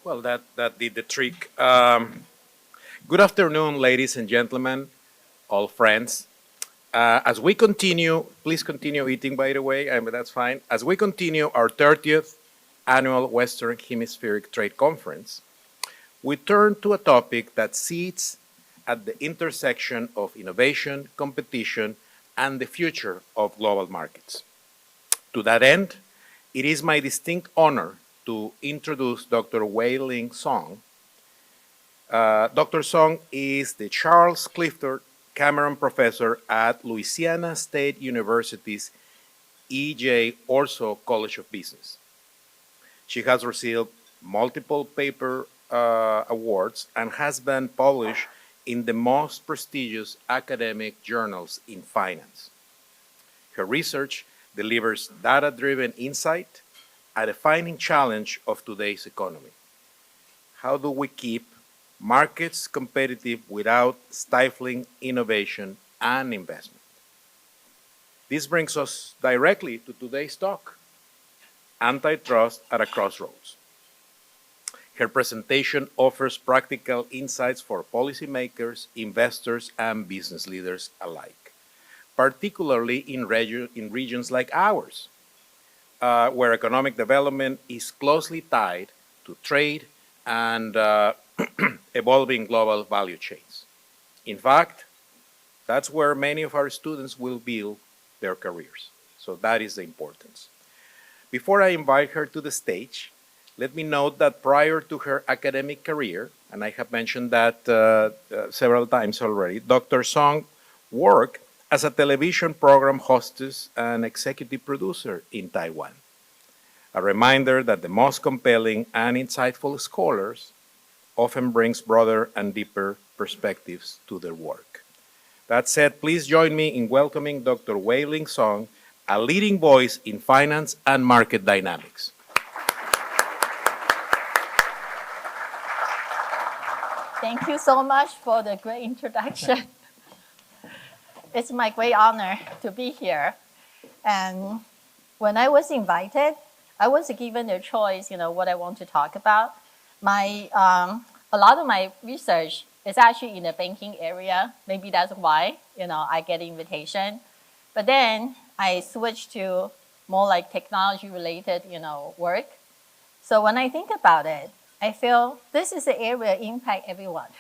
Well, that did the trick. Good afternoon, ladies and gentlemen, all friends. As we continue, please continue eating, by the way, but that's fine. As we continue our 30th annual Western Hemispheric Trade Conference, we turn to a topic that sits at the intersection of innovation, competition, and the future of global markets. To that end, it is my distinct honor to introduce Dr. Wei-Ling Song. Dr. Song is the Charles Clifford Cameron Professor at Louisiana State University's E.J. Ourso College of Business. She has received multiple paper awards and has been published in the most prestigious academic journals in finance. Her research delivers data-driven insight, a defining challenge of today's economy. How do we keep markets competitive without stifling innovation and investment? This brings us directly to today's talk, Antitrust at a Crossroads. Her presentation offers practical insights for policymakers, investors, and business leaders alike, particularly in regions like ours, where economic development is closely tied to trade and evolving global value chains. In fact, that's where many of our students will build their careers. So that is the importance. Before I invite her to the stage, let me note that prior to her academic career, and I have mentioned that several times already, Dr. Song worked as a television program hostess and executive producer in Taiwan. A reminder that the most compelling and insightful scholars often brings broader and deeper perspectives to their work. That said, please join me in welcoming Dr. Wei-Ling Song, a leading voice in finance and market dynamics. Thank you so much for the great introduction. It's my great honor to be here. And when I was invited, I was given a choice, what I want to talk about. A lot of my research is actually in the banking area. Maybe that's why, I get invitation. But then I switched to more like technology-related, work. So when I think about it, I feel this is the area impact everyone.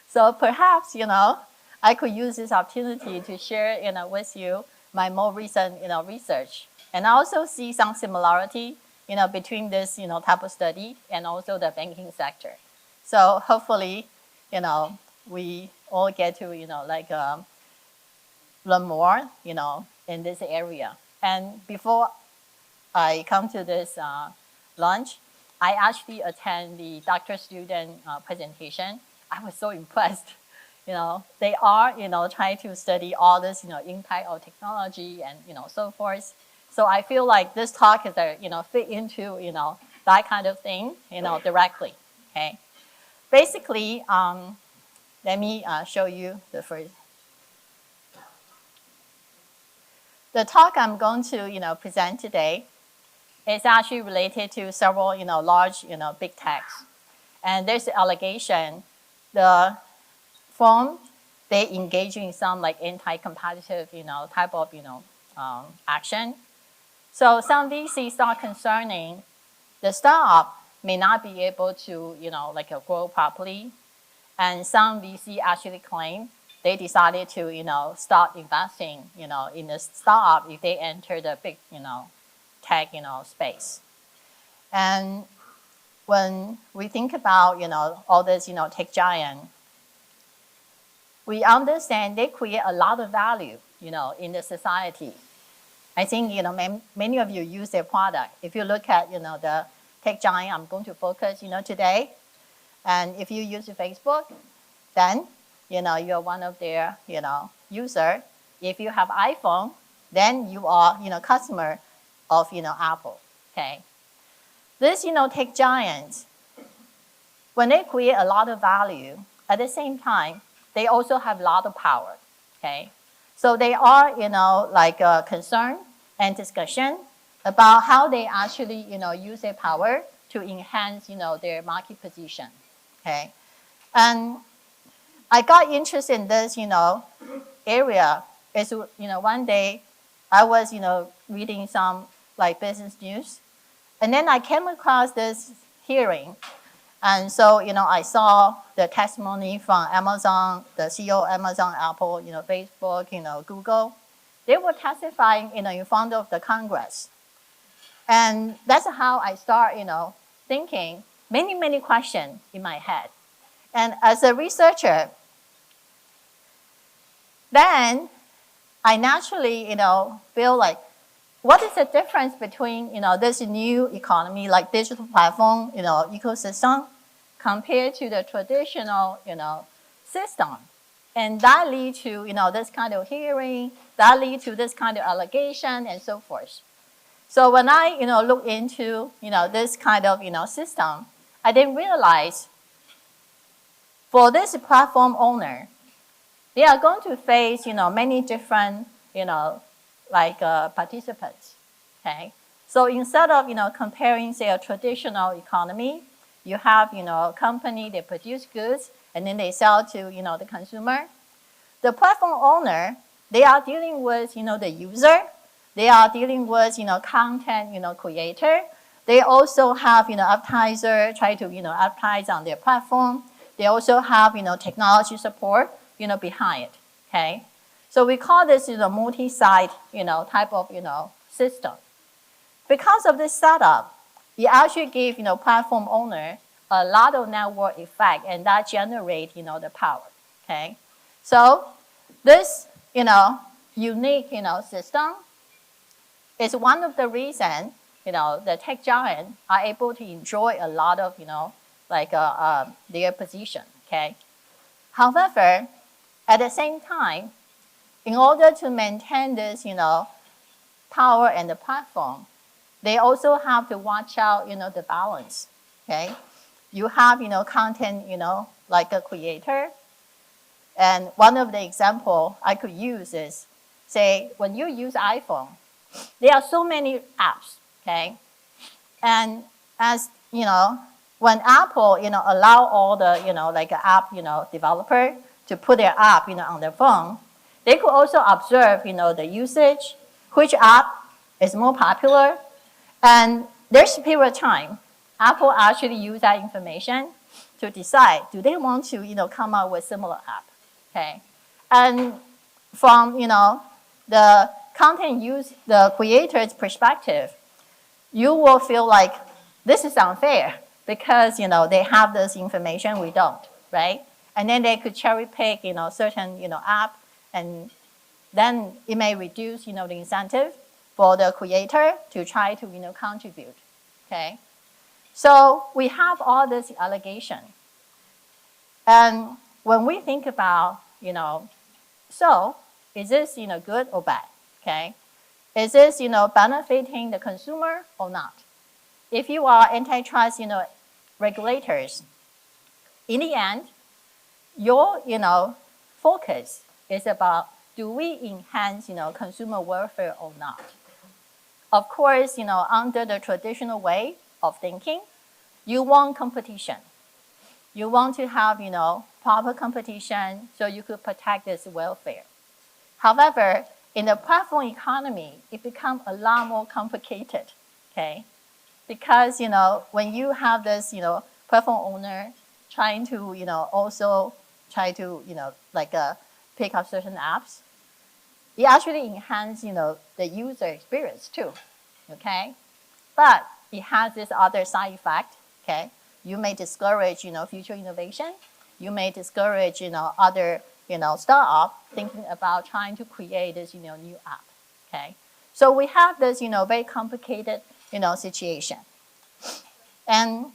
So perhaps, I could use this opportunity to share, with you my more recent, research. And I also see some similarity, between this, type of study and also the banking sector. So hopefully, we all get to, learn more, in this area. And before I come to this lunch, I actually attend the doctor-student presentation. I was so impressed. They are, trying to study all this, impact of technology and, so forth. So I feel like this talk is, fit into, that kind of thing, directly, okay? Basically, let me show you the first. The talk I'm going to, present today is actually related to several, large, big techs. And there's the allegation, the firm, they engage in some like anti-competitive, type of, action. So some VCs are concerning the startup may not be able to, grow properly. And some VC actually claim they decided to, start investing, in the startup if they enter the big, tech, space. And when we think about, all this, tech giant, we understand they create a lot of value, in the society. I think, many of you use their product. If you look at, the tech giant I'm going to focus, today, and if you use Facebook, then, you're one of their, user. If you have iPhone, then you are, customer of, Apple, okay? This, tech giants, when they create a lot of value, at the same time, they also have a lot of power, okay? So they are, concern and discussion about how they actually, use their power to enhance, their market position, okay? And I got interested in this, area. Is, one day I was, reading some like business news, and then I came across this hearing. And so, I saw the testimony from Amazon, the CEO of Amazon, Apple, Facebook, Google. They were testifying, in front of the Congress. And that's how I start, thinking many, many questions in my head. And as a researcher, then I naturally, feel like, what is the difference between, this new economy, like digital platform, ecosystem, compared to the traditional, system? And that leads to, this kind of hearing, that leads to this kind of allegation, and so forth. So when I, look into, this kind of, system, I then realize for this platform owner, they are going to face, many different, participants, okay? So instead of, comparing, say, a traditional economy, you have, a company, they produce goods, and then they sell to, the consumer. The platform owner, they are dealing with, the user. They are dealing with, content, creator. They also have, advertiser try to, advertise on their platform. They also have, technology support, behind it, okay? So we call this, multi-site, type of, system. Because of this setup, it actually gives, platform owner a lot of network effect, and that generates, the power, okay? So this, unique, system is one of the reasons, the tech giants are able to enjoy a lot of, their position, okay? However, at the same time, in order to maintain this, power and the platform, they also have to watch out, the balance, okay? You have, content, like a creator. And one of the example I could use is, say, when you use iPhone, there are so many apps, okay? And as, when Apple, allow all the, app, developer to put their app, on their phone, they could also observe, the usage, which app is more popular. And there's a period of time, Apple actually use that information to decide, do they want to, come out with similar app, okay? And from, the content use, the creator's perspective, you will feel like this is unfair because, they have this information, we don't, right? And then they could cherry pick, certain, app, and then it may reduce, the incentive for the creator to try to, contribute, okay? So we have all this allegation. And when we think about, so is this, good or bad, okay? Is this, benefiting the consumer or not? If you are antitrust, regulators, in the end, your, focus is about, do we enhance, consumer welfare or not? Of course, under the traditional way of thinking, you want competition. You want to have, proper competition so you could protect this welfare. However, in the platform economy, it becomes a lot more complicated, okay? Because, when you have this, platform owner trying to, also try to, pick up certain apps, it actually enhances, the user experience too, okay? But it has this other side effect, okay? You may discourage, future innovation. You may discourage, other, startup thinking about trying to create this, new app, okay? So we have this, very complicated, situation. And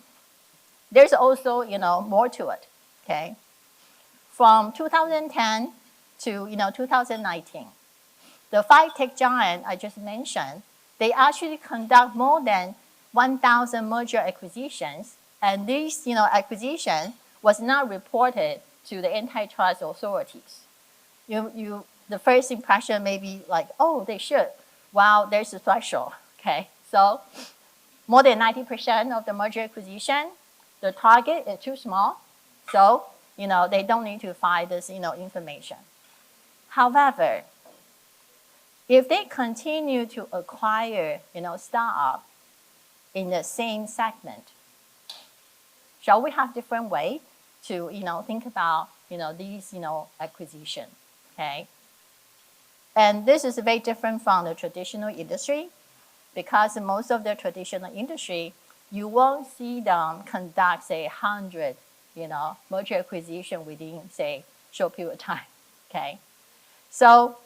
there's also, more to it, okay? From 2010 to, 2019, the 5 tech giants I just mentioned, they actually conduct more than 1,000 merger acquisitions, and these, acquisition was not reported to the antitrust authorities. The first impression may be like, oh, they should. Wow, there's a threshold, okay? So more than 90% of the merger acquisition, the target is too small, so they don't need to find this information. However, if they continue to acquire startup in the same segment, shall we have different way to think about these acquisition? Okay, and this is very different from the traditional industry, because most of the traditional industry, you won't see them conduct, say, 100, merger acquisition within, say, short period of time. Okay, so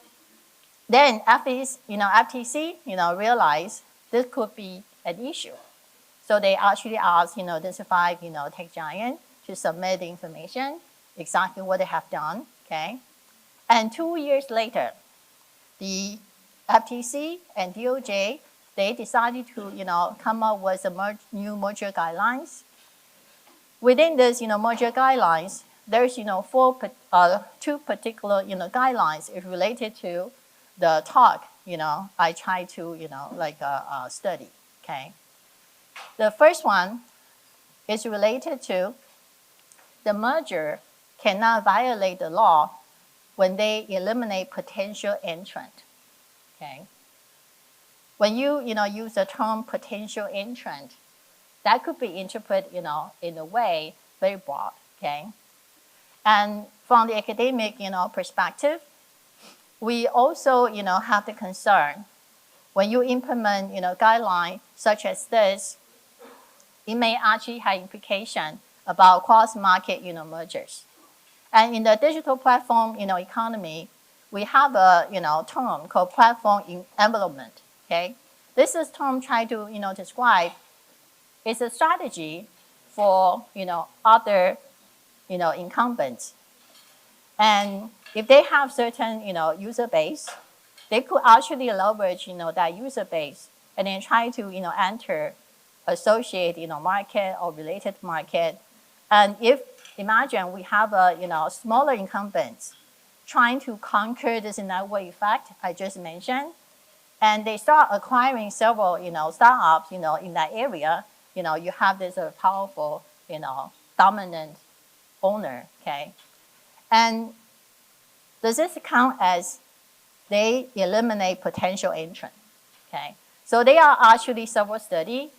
then FTC, realized this could be an issue, so they actually asked, this 5, tech giant to submit the information, exactly what they have done. Okay, and 2 years later, the FTC and DOJ, they decided to, come up with a new merger guidelines. Within this, merger guidelines, there's, two particular, guidelines is related to the talk, I try to, study. Okay. The first one is related to the merger cannot violate the law when they eliminate potential entrant. Okay. When you use the term potential entrant, that could be interpreted in a way very broad. Okay. And from the academic perspective, we also have the concern when you implement guidelines such as this, it may actually have implication about cross-market mergers. And in the digital platform economy, we have a term called platform envelopment. Okay, this is term trying to describe it's a strategy for other incumbents, and if they have certain user base, they could actually leverage that user base and then try to enter associate market or related market. And if imagine we have a smaller incumbents trying to conquer this network effect I just mentioned, and they start acquiring several startups in that area, you have this powerful dominant owner. Okay, and does this count as they eliminate potential entrant? Okay, so there are actually several studies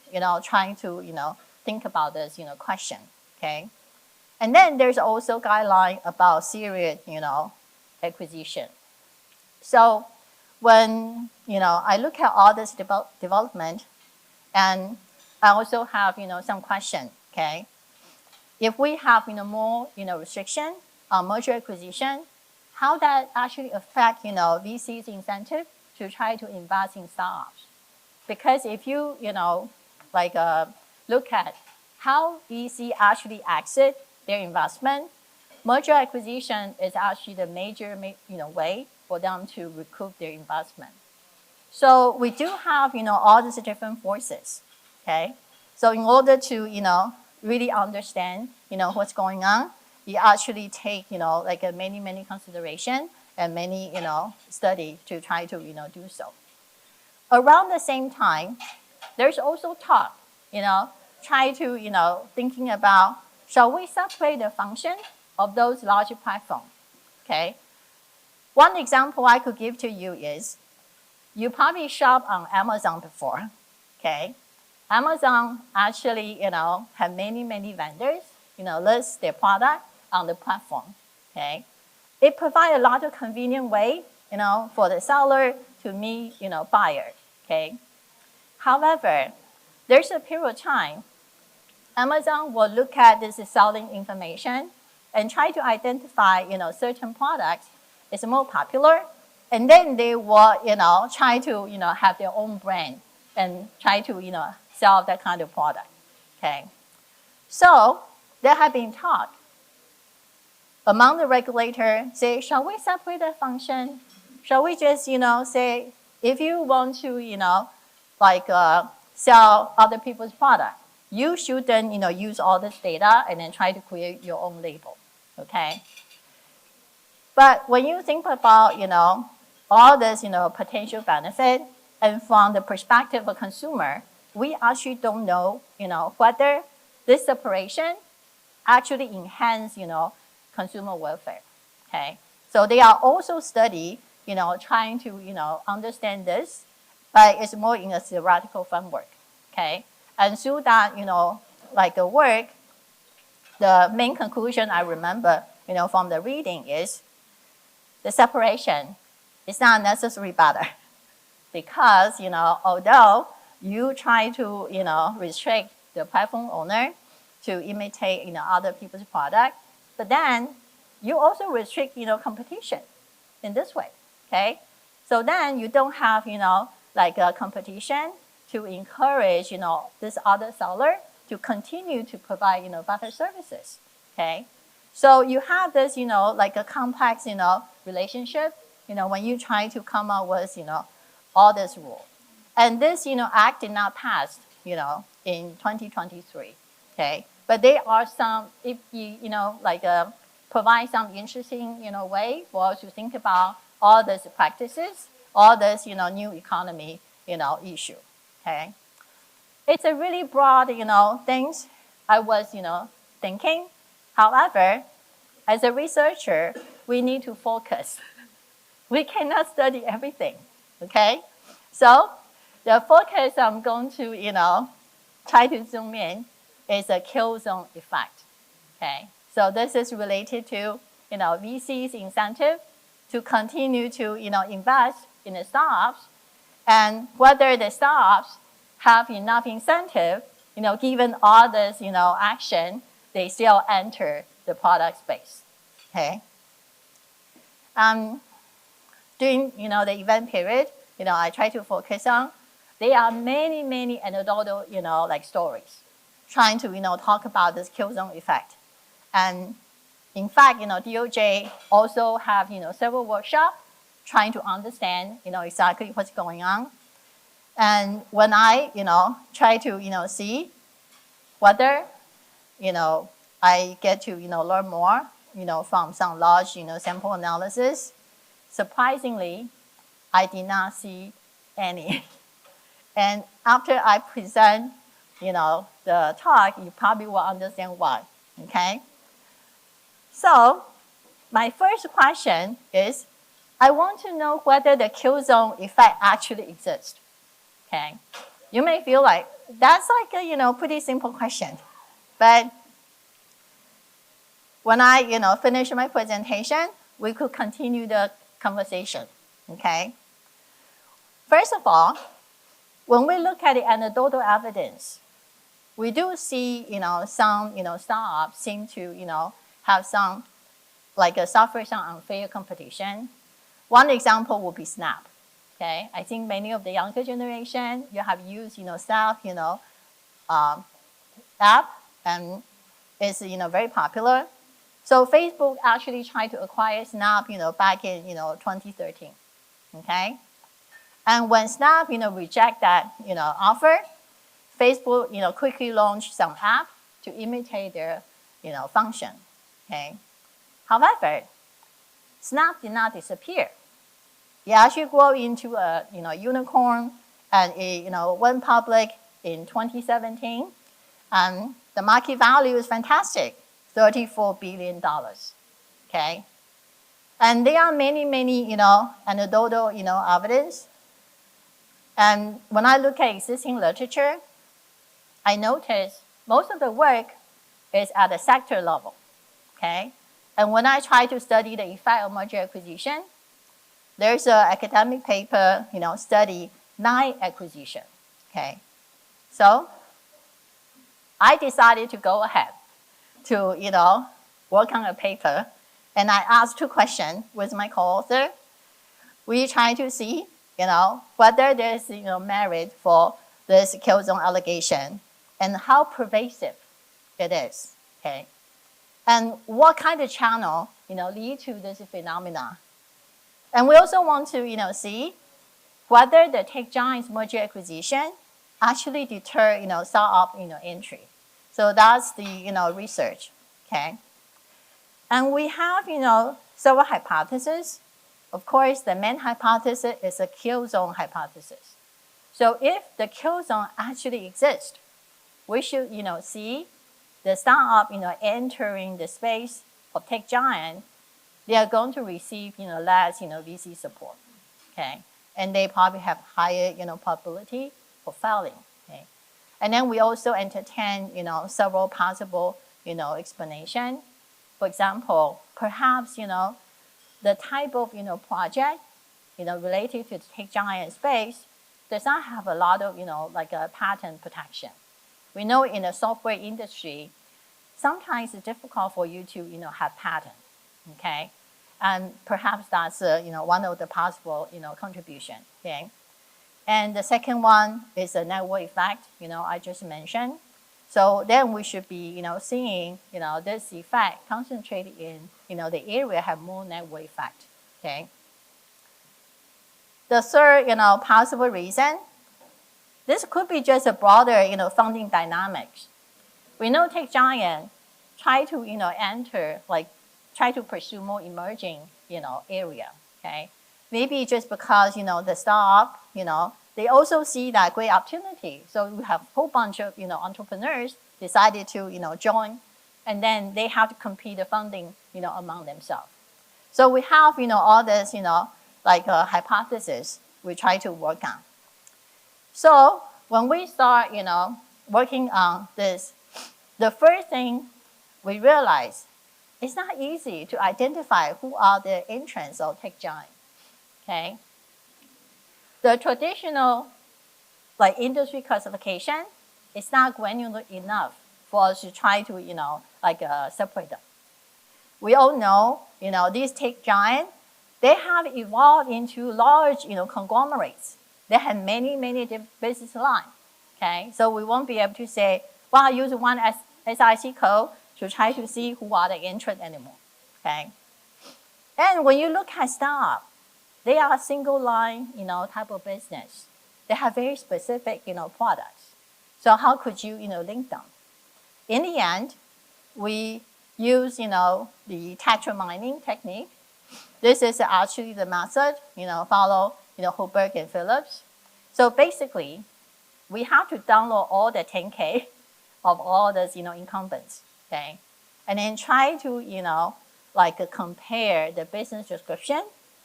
trying to think about this question. Okay, and then there's also guideline about serious acquisition. So when I look at all this development, and I also have some question. Okay, if we have more restriction on merger acquisition, how that actually affect VC's incentive to try to invest in startups? Because if you look at how VC actually exit their investment, merger acquisition is actually the major way for them to recoup their investment. So we do have all these different forces. Okay, so in order to really understand what's going on, you actually take many consideration and many study to try to do so. Around the same time, there's also talk try to thinking about, shall we separate the function of those larger platforms? Okay, one example I could give to you is you probably shop on Amazon before. Okay, Amazon actually have many vendors list their product on the platform. Okay, it provides a lot of convenient way for the seller to meet buyer. Okay, however, there's a period of time Amazon will look at this selling information and try to identify certain products is more popular, and then they will try to have their own brand and try to sell that kind of product. Okay, so there have been talk among the regulator, say, shall we separate the function? Shall we just say, if you want to sell other people's product, you should then use all this data and then try to create your own label. Okay, but when you think about all this potential benefit, and from the perspective of consumer, we actually don't know, whether this separation actually enhance, consumer welfare. Okay, so they are also study, trying to, understand this, but it's more in a theoretical framework. Okay, and through that, work, the main conclusion I remember, from the reading is the separation is not necessarily better because, although you try to, restrict the platform owner to imitate, other people's product, but then you also restrict, competition in this way, okay? So then you don't have, a competition to encourage, this other seller to continue to provide, better services, okay? So you have this, a complex, relationship, when you try to come up with, all this rule. And this, act did not pass, in 2023, okay? But there are some, if you, provide some interesting, way for us to think about all these practices, all this, new economy, issue, okay? It's a really broad, things I was, thinking. However, as a researcher, we need to focus. We cannot study everything, okay? So the focus I'm going to, try to zoom in is a kill zone effect, okay? So this is related to, VC's incentive to continue to, invest in the startups and whether the startups have enough incentive, given all this, action, they still enter the product space, okay? During, the event period, I try to focus on, there are many, many anecdotal, stories trying to, talk about this kill zone effect. And in fact, DOJ also have, several workshops trying to understand, exactly what's going on. And when I, try to, see whether, I get to, learn more, from some large, sample analysis, surprisingly, I did not see any. And after I present, the talk, you probably will understand why, okay? So my first question is, I want to know whether the kill zone effect actually exists, okay? You may feel like, that's like a, pretty simple question. But when I, finish my presentation, we could continue the conversation, okay? First of all, when we look at the anecdotal evidence, we do see, some, startups seem to, have some, suffer some unfair competition. One example would be Snap, okay? I think many of the younger generation, you have used, Snap, app, and it's, very popular. So Facebook actually tried to acquire Snap, back in, 2013, okay? And when Snap, reject that, offer, Facebook, quickly launched some app to imitate their, function, okay? However, Snap did not disappear. It actually grew into a, unicorn, and it, went public in 2017. And the market value is fantastic, $34 billion, okay? And there are many, many, anecdotal, evidence. And when I look at existing literature, I notice most of the work is at the sector level, okay? And when I try to study the effect of merger acquisition, there's an academic paper, study 9 acquisition, okay? So I decided to go ahead to, work on a paper, and I asked 2 questions with my co-author. We try to see, whether there's, merit for this kill zone allegation and how pervasive it is, okay? And what kind of channel, lead to this phenomena. And we also want to, see whether the tech giants merger acquisition actually deter, startup, entry. So that's the, research, okay? And we have, several hypotheses. Of course, the main hypothesis is a kill zone hypothesis. So if the kill zone actually exists, we should, see the startup, entering the space of tech giant. They are going to receive, less, VC support, okay? And they probably have higher, probability for failing, okay? And then we also entertain, several possible, explanation. For example, perhaps, the type of, project, related to the tech giant space does not have a lot of, like a patent protection. We know in the software industry, sometimes it's difficult for you to, have patent, okay? And perhaps that's, one of the possible, contribution, okay? And the second one is the network effect, I just mentioned. So then we should be, seeing, this effect concentrated in, the area have more network effect, okay? The third, possible reason, this could be just a broader, funding dynamics. We know tech giant try to, enter, like, try to pursue more emerging, area, okay? Maybe just because, the startup, they also see that great opportunity. So we have a whole bunch of, entrepreneurs decided to, join, and then they have to compete the funding, among themselves. So we have, all this, like a hypothesis we try to work on. So when we start, working on this, the first thing we realize it's not easy to identify who are the entrants of tech giant, okay? The traditional, like, industry classification is not granular enough for us to try to, separate them. We all know, these tech giants, they have evolved into large, conglomerates. They have many, many different business lines, okay? So we won't be able to say, well, I use one SIC code to try to see who are the entrants anymore, okay? And when you look at startup, they are a single line, type of business. They have very specific, products. So how could you, link them? In the end, we use, the tetra mining technique. This is actually the method, follow, Holberg and Phillips. So basically, we have to download all the 10K of all those, incumbents, okay? And then try to, compare the business description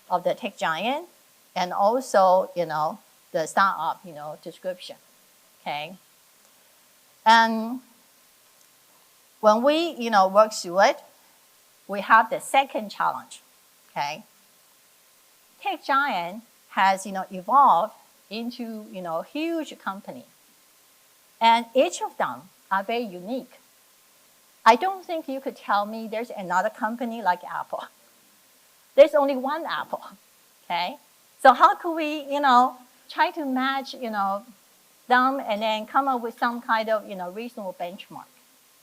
of the tech giant and also, the startup, description, okay? And when we, work through it, we have the second challenge, okay? Tech giant has, evolved into, huge company. And each of them are very unique. I don't think you could tell me there's another company like Apple. There's only one Apple, okay? So how could we, try to match, them and then come up with some kind of, reasonable benchmark,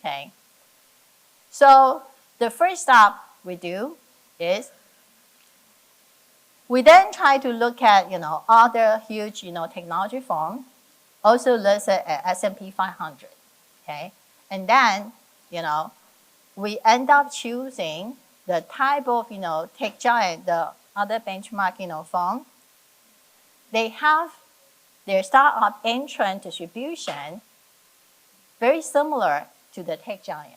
okay? So the first step we do is we then try to look at, other huge, technology firms, also listed at S&P 500, okay? And then, we end up choosing the type of, tech giant, the other benchmark, firm. They have their startup entrant distribution very similar to the tech giants.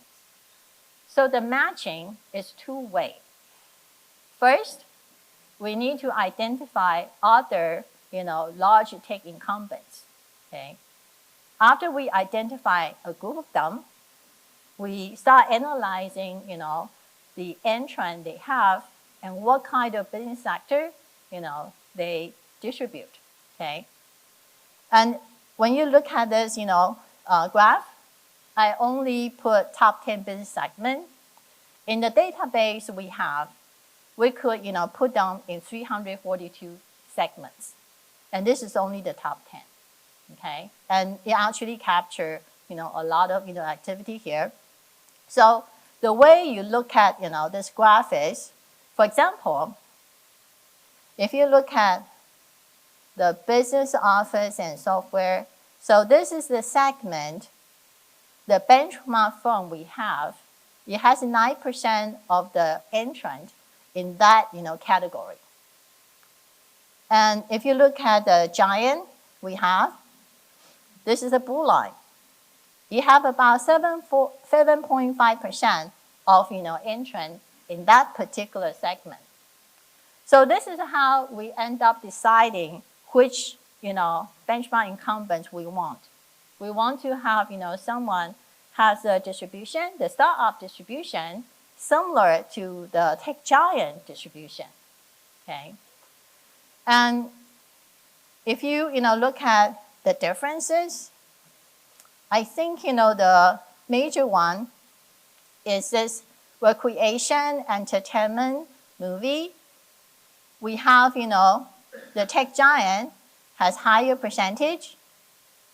So the matching is two-way. First, we need to identify other, large tech incumbents, okay? After we identify a group of them, we start analyzing, the entrant they have and what kind of business sector, they distribute, okay? And when you look at this, graph, I only put top 10 business segment. In the database we have, we could, put them in 342 segments. And this is only the top 10, okay? And it actually captures, a lot of, activity here. So the way you look at, this graph is, for example, if you look at the business office and software, so this is the segment, the benchmark firm we have, it has 9% of the entrant in that, category. And if you look at the giant, we have, this is a blue line. You have about 7.5% of entrant in that particular segment. So this is how we end up deciding which benchmark incumbents we want. We want to have someone has a distribution, the startup distribution, similar to the tech giant distribution. Okay, and if you look at the differences, I think the major one is this recreation, entertainment, movie. We have the tech giant has higher percentage,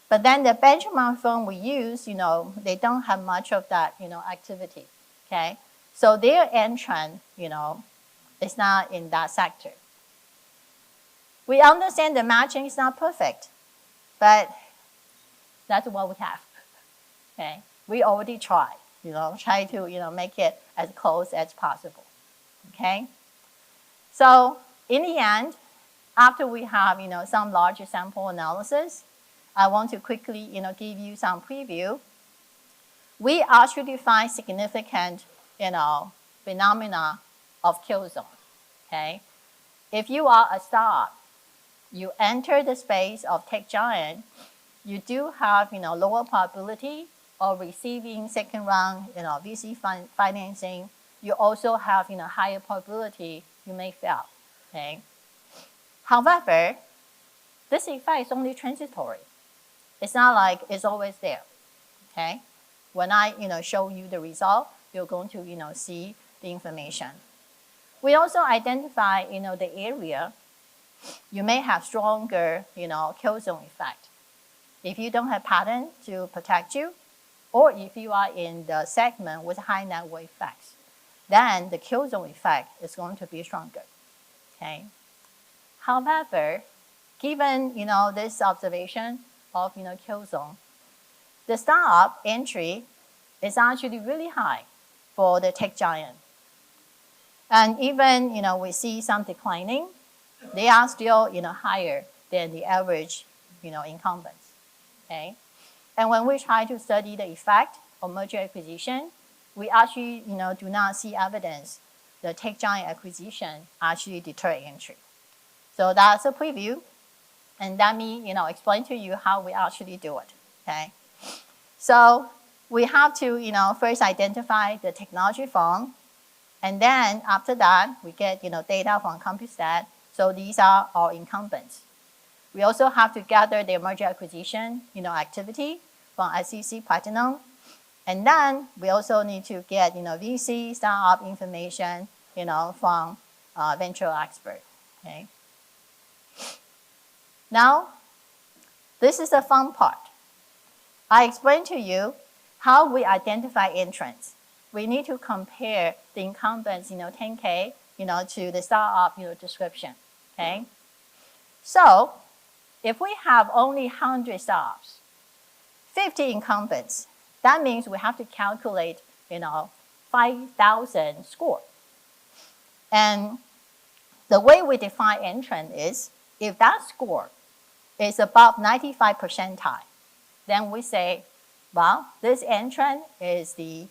but then the benchmark firm we use they don't have much of that activity. Okay, so their entrant is not in that sector. We understand the matching is not perfect, but that's what we have. Okay, we already try to make it as close as possible. Okay, so in the end, after we have some larger sample analysis, I want to quickly give you some preview. We actually find significant phenomena of kill zone. Okay, if you are a startup, you enter the space of tech giant, you do have lower probability of receiving second round VC financing. You also have higher probability you may fail. Okay. However, this effect is only transitory. It's not like it's always there. Okay. When I show you the result, you're going to see the information. We also identify the area you may have stronger kill zone effect. If you don't have patent to protect you, or if you are in the segment with high network effects, then the kill zone effect is going to be stronger. Okay. However, given this observation of kill zone, the startup entry is actually really high for the tech giant. And even we see some declining, they are still higher than the average incumbents. Okay, and when we try to study the effect of merger acquisition, we actually do not see evidence the tech giant acquisition actually deter entry. So that's a preview, and let me explain to you how we actually do it. Okay, so we have to first identify the technology firm, and then after that we get data from CompuStat. So these are our incumbents. We also have to gather their merger acquisition activity from SEC Platinum. And then we also need to get VC startup information from venture expert. Okay. Now, this is the fun part. I explained to you how we identify entrants. We need to compare the incumbents 10K to the startup description. Okay. So if we have only 100 startups, 50 incumbents, that means we have to calculate 5,000 score. And the way we define entrant is if that score is above 95 percentile, then we say, well, this entrant is the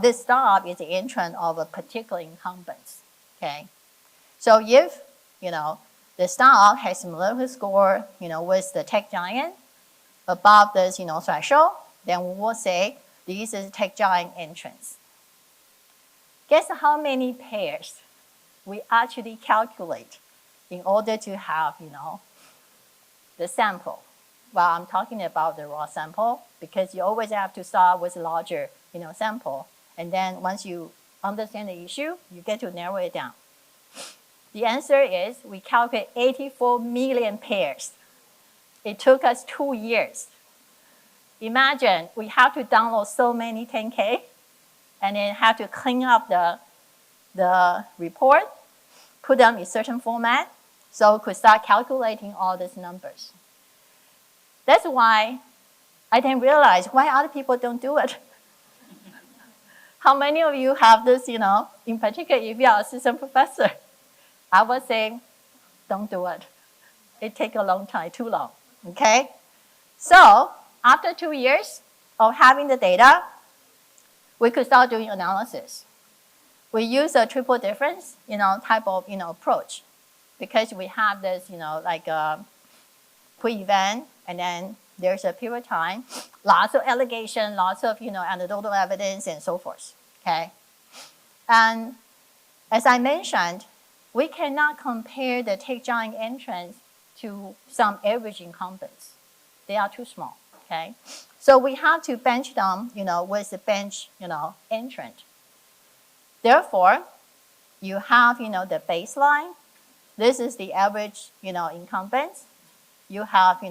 this startup is the entrant of a particular incumbent. Okay, so if the startup has similar score with the tech giant above this threshold, then we will say this is tech giant entrance. Guess how many pairs we actually calculate in order to have the sample. Well, I'm talking about the raw sample because you always have to start with a larger sample, and then once you understand the issue, you get to narrow it down. The answer is we calculate 84 million pairs. It took us 2 years. Imagine we have to download so many 10K and then have to clean up the report, put them in certain format, so we could start calculating all these numbers. That's why I didn't realize why other people don't do it. How many of you have this, in particular if you are assistant professor? I would say, don't do it. it takes a long time, too long, okay? So after 2 years of having the data, we could start doing analysis. We use a triple difference, type of, approach, because we have this, like a pre-event, and then there's a period of time, lots of allegation, lots of, anecdotal evidence, and so forth, okay? And as I mentioned, we cannot compare the tech giant entrants to some average incumbents. They are too small, okay? So we have to bench them, with the bench, entrant. Therefore, you have, the baseline. This is the average, incumbents. You have,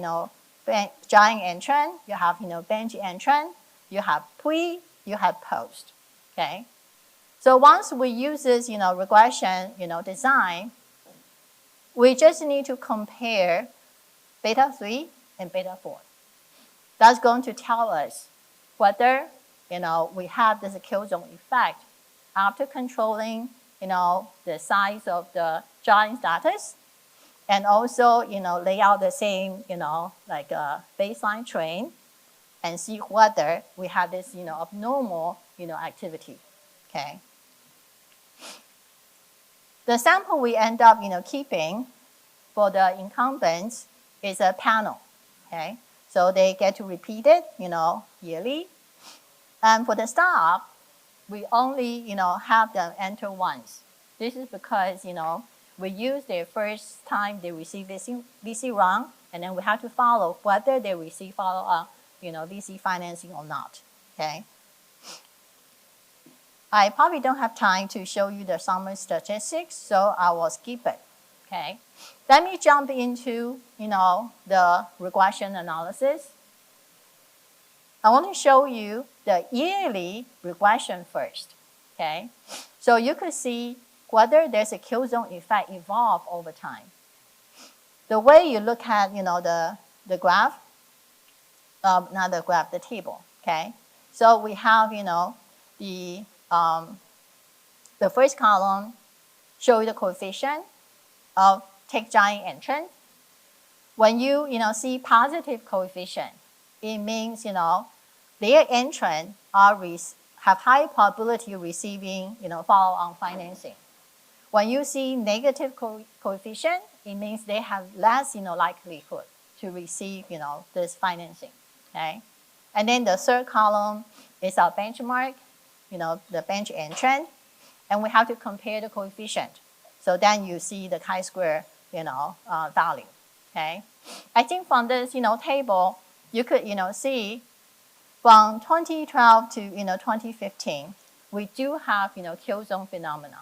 giant entrant. You have, bench entrant. You have pre. You have post. Okay. So once we use this, regression, design, we just need to compare beta 3 and beta 4. That's going to tell us whether, we have this kill zone effect after controlling, the size of the giant status, and also, lay out the same, like a baseline train, and see whether we have this, abnormal, activity, okay? The sample we end up, keeping for the incumbents is a panel, okay? So they get to repeat it, yearly. And for the startup, we only, have them enter once. This is because, we use their first time they receive VC round, and then we have to follow whether they receive follow-up, VC financing or not, okay? I probably don't have time to show you the summary statistics, so I will skip it, okay? Let me jump into, the regression analysis. I want to show you the yearly regression first, okay? So you could see whether there's a kill zone effect evolve over time. The way you look at, the graph, not the graph, the table, okay? So we have, the first column shows the coefficient of tech giant entrant. When you, see positive coefficient, it means, their entrant have high probability of receiving, follow-on financing. When you see negative coefficient, it means they have less, likelihood to receive, this financing, okay? And then the third column is our benchmark, the bench entrant, and we have to compare the coefficient. So then you see the chi-square, value, okay? I think from this, table, you could, see from 2012 to, 2015, we do have, kill zone phenomena,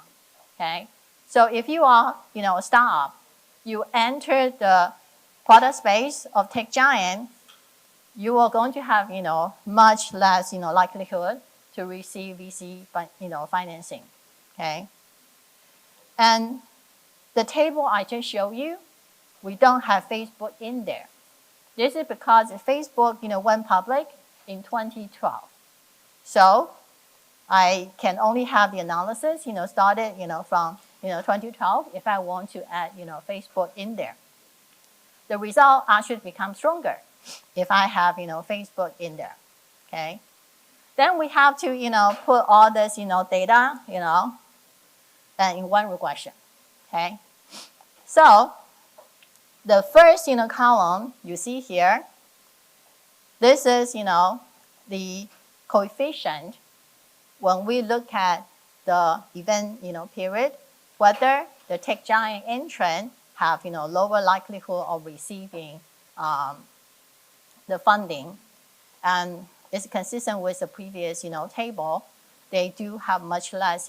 okay? So if you are, a startup, you enter the product space of tech giant, you are going to have, much less, likelihood to receive VC, financing, okay? And the table I just showed you, we don't have Facebook in there. This is because Facebook, went public in 2012. So I can only have the analysis, started, from, 2012 if I want to add, Facebook in there. The result actually becomes stronger if I have, Facebook in there, okay? Then we have to, put all this, data, in one regression, okay? So the first, column you see here, this is, the coefficient when we look at the event, period, whether the tech giant entrant have, lower likelihood of receiving the funding. And it's consistent with the previous, table. They do have much less,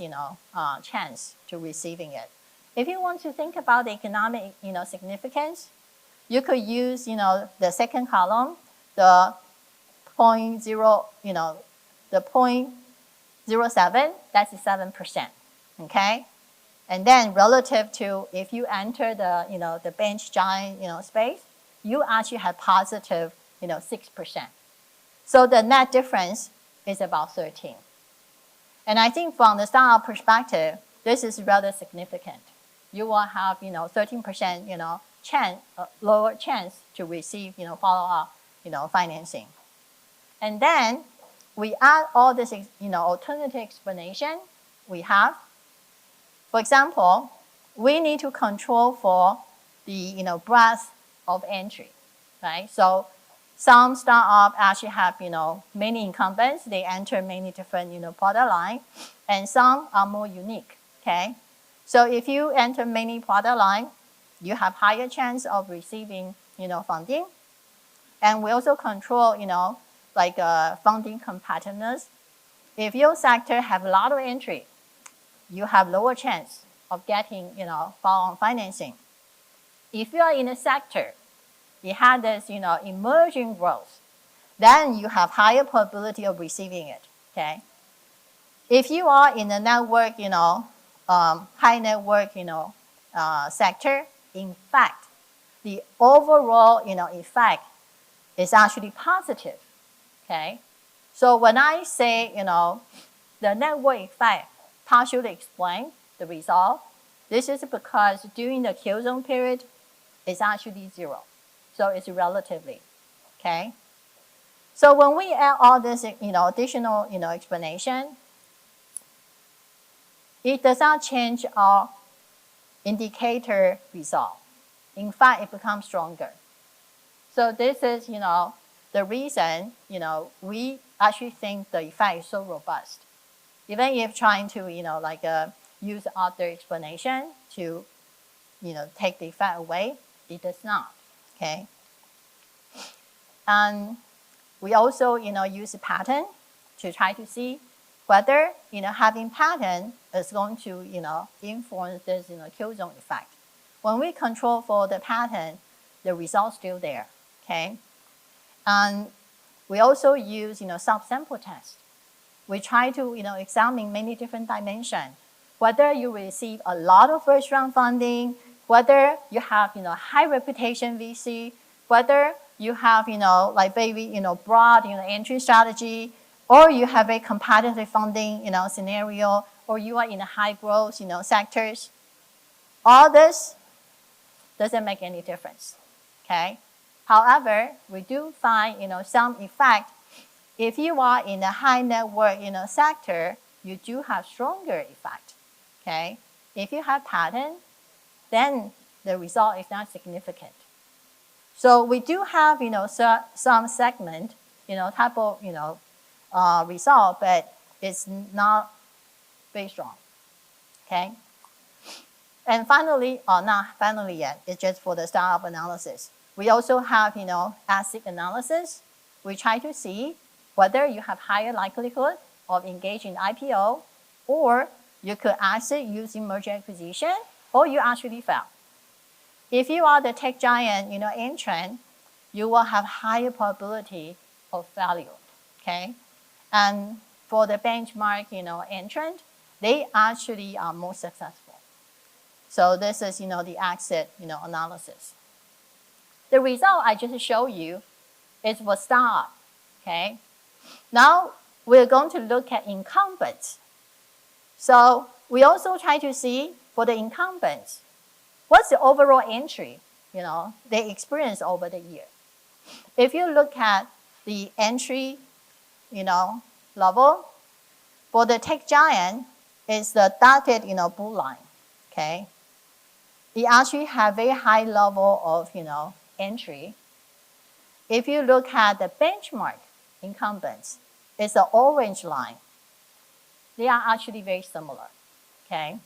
chance to receiving it. If you want to think about the economic, significance, you could use, the second column, the 0.0, the 0.07, that's 7%, okay? And then relative to if you enter the, the bench giant, space, you actually have positive, 6%. So the net difference is about 13. And I think from the startup perspective, this is rather significant. You will have, 13%, lower chance to receive, follow-up, financing. And then we add all this, alternative explanation we have. For example, we need to control for the, breadth of entry, right? So some startup actually have, many incumbents. They enter many different, product line, and some are more unique, okay? So if you enter many product line, you have higher chance of receiving, funding. And we also control, funding competitiveness. If your sector have a lot of entry, you have lower chance of getting, follow-on financing. If you are in a sector, it has this, emerging growth, then you have higher probability of receiving it, okay? If you are in a network, high network, sector, in fact, the overall, effect is actually positive, okay? So when I say, the network effect partially explain the result, this is because during the kill zone period, it's actually zero. So it's relatively, okay? So when we add all this, additional, explanation, it does not change our indicator result. In fact, it becomes stronger. So this is, the reason, we actually think the effect is so robust. Even if trying to, use other explanation to, take the effect away, it does not, okay? And we also, use a pattern to try to see whether, having pattern is going to, influence this, kill zone effect. When we control for the pattern, the result's still there, okay? And we also use, subsample test. We try to, examine many different dimensions. Whether you receive a lot of first round funding, whether you have, high reputation VC, whether you have, very, broad, entry strategy, or you have a competitive funding, scenario, or you are in a high growth, sectors. All this doesn't make any difference, okay? However, we do find, some effect. If you are in a high network, sector, you do have stronger effect, okay? If you have pattern, then the result is not significant. So we do have, some segment, type of, result, but it's not very strong, okay? And finally, or not finally yet, it's just for the startup analysis. We also have, asset analysis. We try to see whether you have higher likelihood of engaging IPO, or you could exit using merger acquisition, or you actually fail. If you are the tech giant, entrant, you will have higher probability of failure, okay? And for the benchmark, entrant, they actually are more successful. So this is, the exit, analysis. The result I just showed you is for startup, okay? Now we're going to look at incumbents. So we also try to see for the incumbents, what's the overall entry, they experience over the year. If you look at the entry, level, for the tech giant, it's the dotted, blue line, okay? They actually have very high level of, entry. If you look at the benchmark incumbents, it's the orange line. They are actually very similar, okay?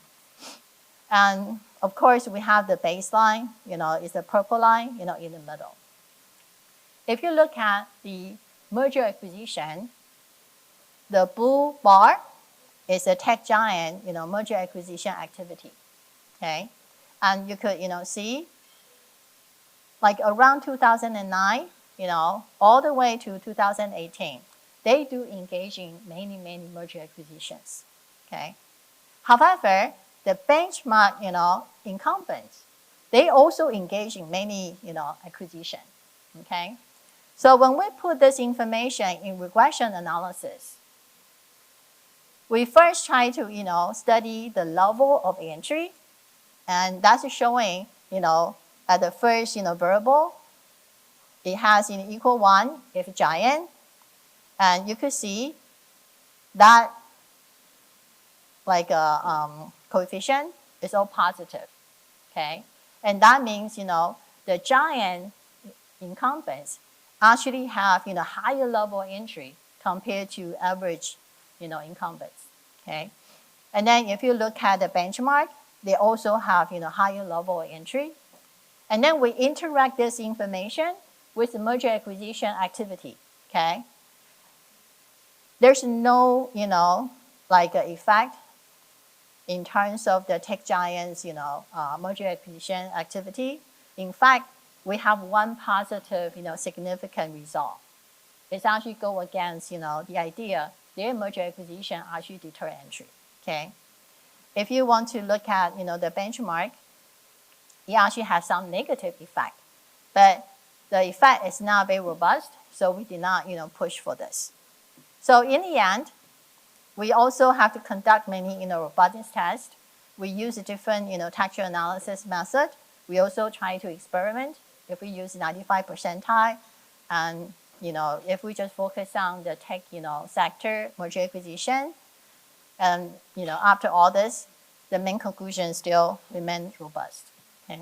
And of course, we have the baseline, is the purple line, in the middle. If you look at the merger acquisition, the blue bar is a tech giant, merger acquisition activity, okay? And you could, see, like around 2009, all the way to 2018, they do engage in many, many merger acquisitions, okay? However, the benchmark, incumbents, they also engage in many, acquisition, okay? So when we put this information in regression analysis, we first try to, study the level of entry, and that's showing, at the first, variable, it has equal 1 if giant, and you could see that like a coefficient is all positive, okay? And that means, the giant incumbents actually have, higher level entry compared to average, incumbents, okay? And then if you look at the benchmark, they also have, higher level entry. And then we interact this information with the merger acquisition activity, okay? There's no, effect in terms of the tech giants, merger acquisition activity. In fact, we have one positive, significant result. It's actually go against, the idea their merger acquisition actually deter entry, okay? If you want to look at, the benchmark, it actually has some negative effect, but the effect is not very robust, so we did not, push for this. So in the end, we also have to conduct many, robustness tests. We use a different, texture analysis method. We also try to experiment. If we use 95 percentile, and if we just focus on the tech, sector merger acquisition, and after all this, the main conclusion still remains robust. Okay.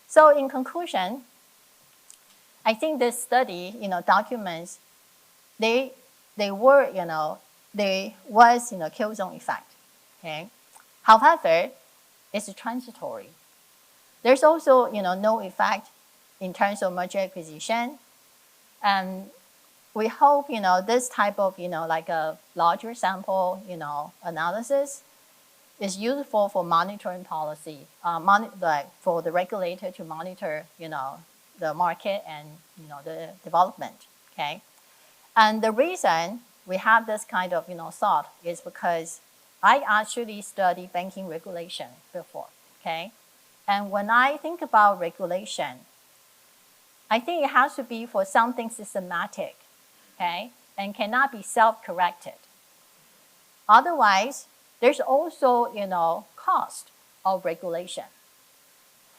So in conclusion, I think this study, documents there was, kill zone effect. Okay. However, it's transitory. There's also, no effect in terms of merger acquisition. And we hope, this type of, like a larger sample, analysis is useful for monitoring policy, like for the regulator to monitor, the market and, the development, okay? And the reason we have this kind of, thought is because I actually studied banking regulation before, okay? And when I think about regulation, I think it has to be for something systematic, okay? And cannot be self-corrected. Otherwise, there's also, cost of regulation.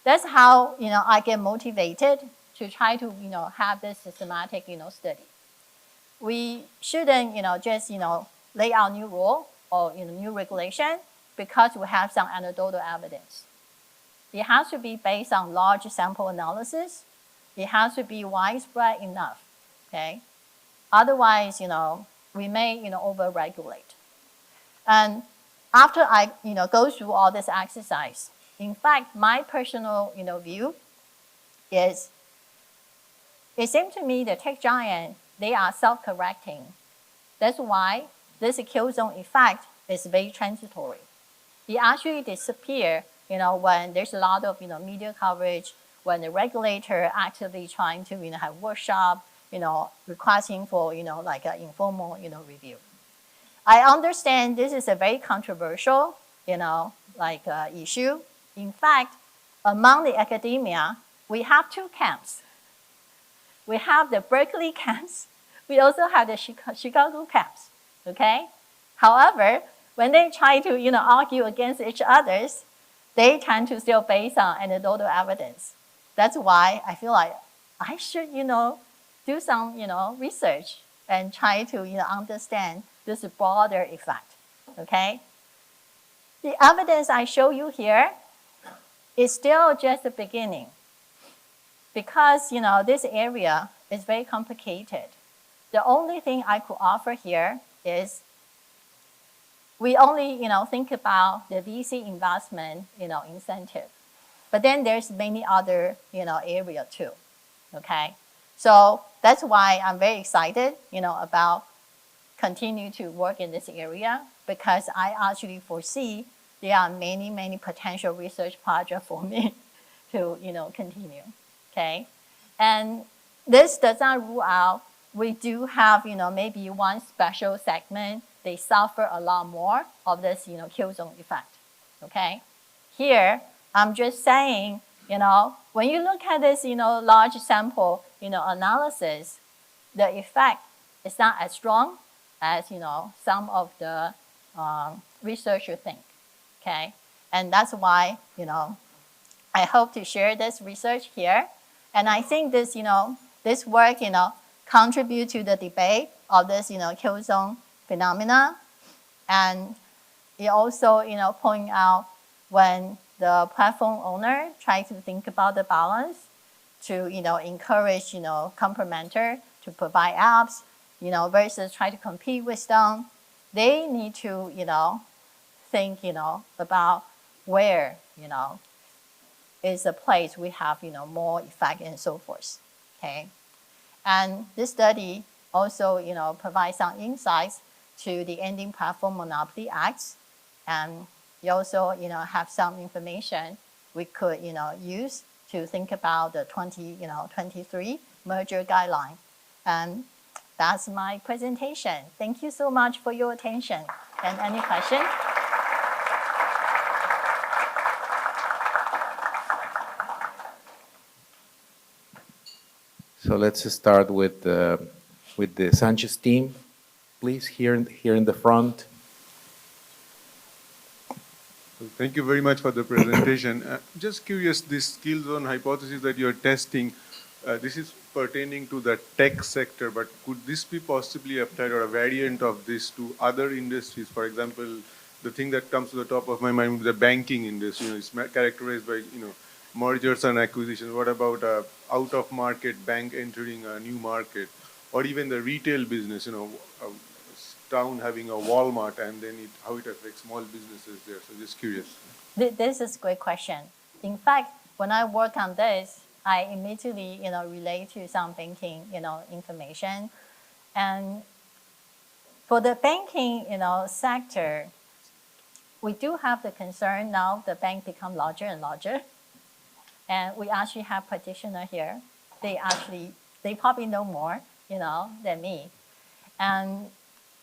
That's how, I get motivated to try to, have this systematic, study. We shouldn't, just, lay out new rule or, new regulation because we have some anecdotal evidence. It has to be based on large sample analysis. It has to be widespread enough, okay? Otherwise, we may, over-regulate. And after I, go through all this exercise, in fact, my personal, view is, it seems to me the tech giant, they are self-correcting. That's why this kill zone effect is very transitory. It actually disappears, when there's a lot of, media coverage, when the regulator actively trying to, have workshop, requesting for, like an informal, review. I understand this is a very controversial, issue. In fact, among the academia, we have two camps. We have the Berkeley camps. We also have the Chicago camps, okay? However, when they try to, argue against each other, they tend to still base on anecdotal evidence. That's why I feel like I should, do some, research and try to, understand this broader effect, okay? The evidence I show you here is still just the beginning because, this area is very complicated. The only thing I could offer here is we only, think about the VC investment, incentive. But then there's many other, area too, okay? So that's why I'm very excited, about continue to work in this area because I actually foresee there are many, many potential research projects for me to, continue, okay? And this does not rule out, we do have, maybe one special segment, they suffer a lot more of this, kill zone effect, okay? Here, I'm just saying, when you look at this, large sample, analysis, the effect is not as strong as, some of the researchers think, okay? And that's why, I hope to share this research here. And I think this, this work, contribute to the debate of this, kill zone phenomena. And it also, point out when the platform owner tries to think about the balance to, encourage, complementer to provide apps, versus try to compete with them, they need to, think, about where, is a place we have, more effect and so forth, okay? And this study also, provides some insights to the Ending Platform Monopoly Act, and you also, have some information we could, use to think about the 2023 merger guideline. And that's my presentation. Thank you so much for your attention. And any questions? So let's start with the Sanchez team, please, here in the front. Thank you very much for the presentation. Just curious, this kill zone hypothesis that you're testing, this is pertaining to the tech sector, but could this be possibly applied or a variant of this to other industries? For example, the thing that comes to the top of my mind is the banking industry. It's characterized by mergers and acquisitions. What about out-of-market bank entering a new market, or even the retail business? A town having a Walmart, and then how it affects small businesses there. So just curious. This is a great question. In fact, when I work on this, I immediately, relate to some banking, information. And for the banking, sector, we do have the concern now the bank become larger and larger. And we actually have practitioner here. They probably know more, than me. And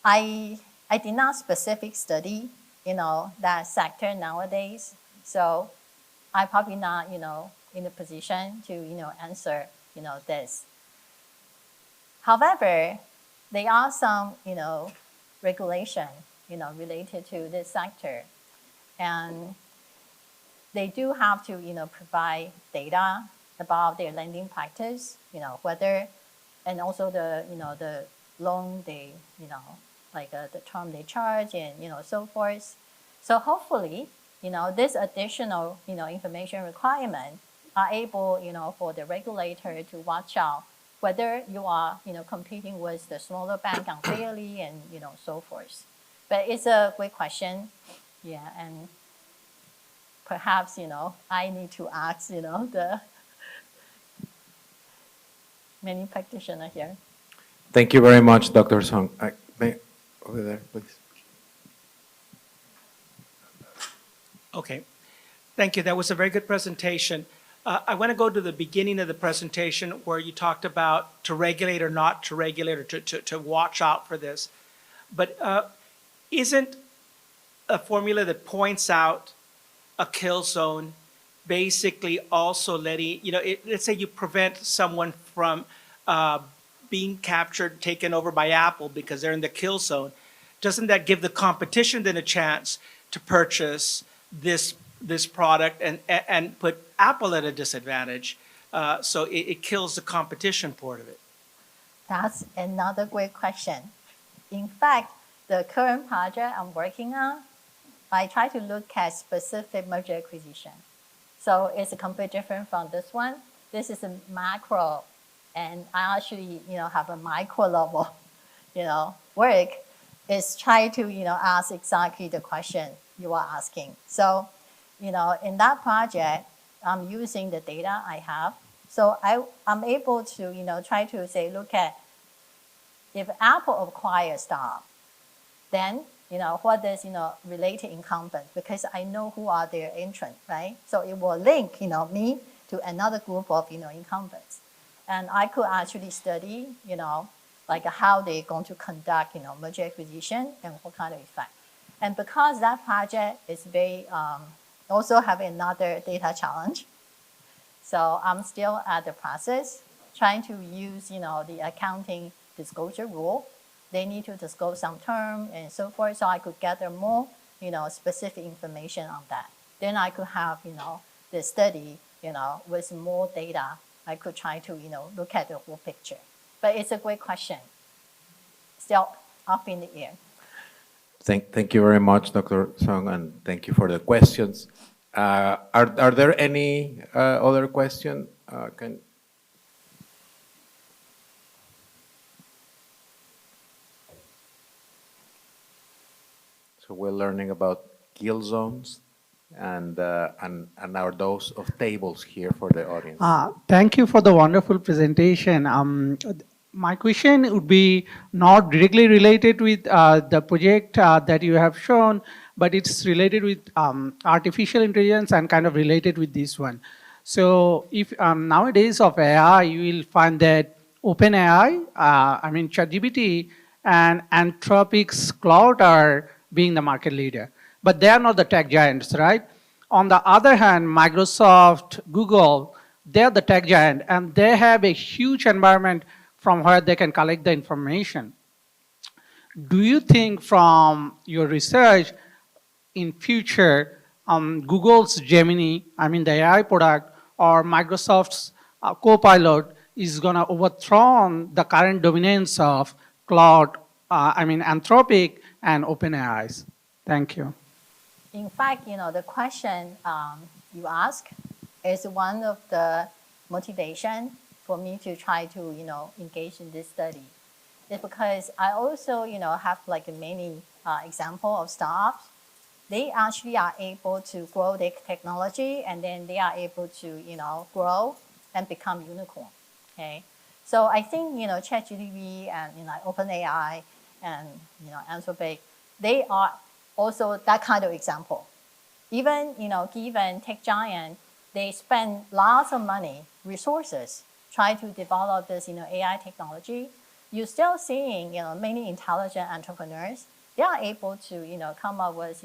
I did not specific study, that sector nowadays. So I probably not, in a position to, answer, this. However, there are some, regulation, related to this sector. And they do have to, provide data about their lending practice, whether, and also the, the loan they, like the term they charge and, so forth. So hopefully, this additional, information requirement are able, for the regulator to watch out whether you are, competing with the smaller bank unfairly and, so forth. But it's a great question. Yeah, and perhaps, I need to ask, the many practitioners here. Thank you very much, Dr. Song. Over there, please. Okay, thank you. That was a very good presentation. I want to go to the beginning of the presentation where you talked about to regulate or not to regulate, or to watch out for this. But isn't a formula that points out a kill zone basically also letting, let's say you prevent someone from being captured, taken over by Apple because they're in the kill zone. Doesn't that give the competition then a chance to purchase this product and put Apple at a disadvantage? So it kills the competition part of it. That's another great question. In fact, the current project I'm working on, I try to look at specific merger acquisition. So it's completely different from this one. This is a macro, and I actually, have a micro level, work is try to, ask exactly the question you are asking. So, in that project, I'm using the data I have. So I'm able to, try to say, look at if Apple acquires stock, then, what is, related incumbent, because I know who are their entrants, right? So it will link, me to another group of, incumbents. And I could actually study, like how they're going to conduct, merger acquisition and what kind of effect. And because that project is very, also have another data challenge. So I'm still at the process, trying to use, the accounting disclosure rule. They need to disclose some term and so forth, so I could gather more, specific information on that. Then I could have, the study, with more data, I could try to, look at the whole picture. But it's a great question. Still up in the air. Thank you very much, Dr. Song, and thank you for the questions. Are there any other questions? So we're learning about kill zones and our dose of tables here for the audience. Thank you for the wonderful presentation. My question would be not directly related with the project that you have shown, but it's related with artificial intelligence and kind of related with this one. So if nowadays of AI, you will find that OpenAI, ChatGPT and Anthropic's Cloud are being the market leader. But they are not the tech giants, right? On the other hand, Microsoft, Google, they're the tech giant, and they have a huge environment from where they can collect the information. Do you think from your research in future, Google's Gemini, the AI product, or Microsoft's Copilot is gonna overthrow the current dominance of Cloud, Anthropic and OpenAIs? Thank you. In fact, the question you ask is one of the motivation for me to try to, engage in this study. It's because I also, have like many example of startups. They actually are able to grow their technology, and then they are able to, grow and become unicorn. Okay, so I think ChatGPT and OpenAI and Anthropic, they are also that kind of example. Even given tech giant, they spend lots of money, resources, try to develop this AI technology. You're still seeing many intelligent entrepreneurs. They are able to come up with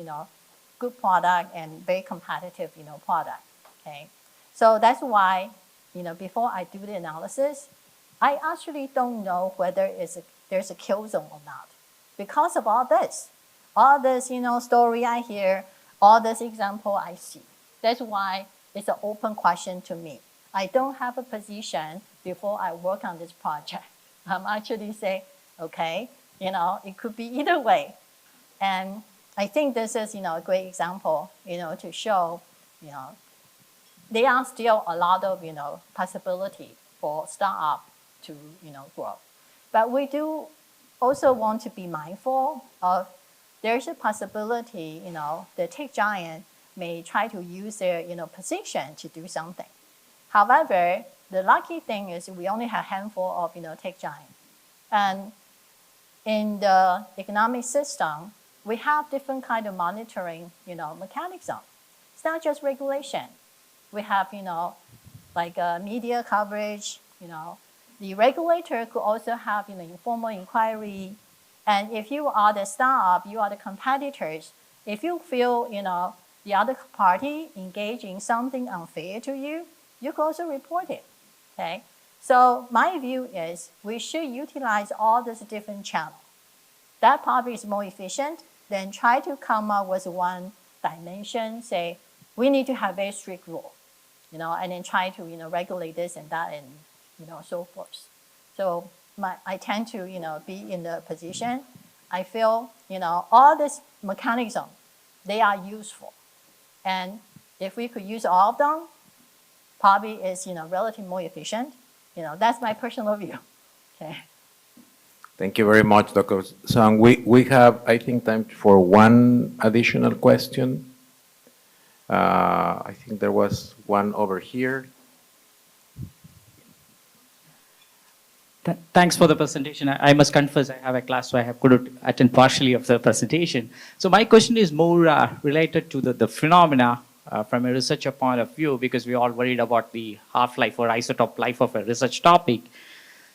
good product and very competitive product. Okay, so that's why before I do the analysis, I actually don't know whether there's a kill zone or not, because of all this story I hear, all this example I see. That's why it's an open question to me. I don't have a position before I work on this project. I'm actually say, okay, it could be either way. And I think this is, a great example, to show, there are still a lot of, possibility for startup to, grow. But we do also want to be mindful of there's a possibility, the tech giant may try to use their, position to do something. However, the lucky thing is we only have a handful of, tech giants. And in the economic system, we have different kind of monitoring, mechanism. It's not just regulation. We have, like media coverage, the regulator could also have, informal inquiry. And if you are the startup, you are the competitors, if you feel, the other party engage in something unfair to you, you can also report it, okay? So my view is we should utilize all these different channels. That probably is more efficient than try to come up with one dimension, say, we need to have very strict rule, and then try to, regulate this and that and, so forth. So I tend to, be in the position, I feel, all this mechanism, they are useful. And if we could use all of them, probably is, relatively more efficient. That's my personal view. Okay. Thank you very much, Dr. Song. We have, I think, time for one additional question. I think there was one over here. Thanks for the presentation. I must confess I have a class, so I couldn't attend partially of the presentation. So my question is more related to the phenomena from a researcher point of view, because we're all worried about the half-life or isotope life of a research topic.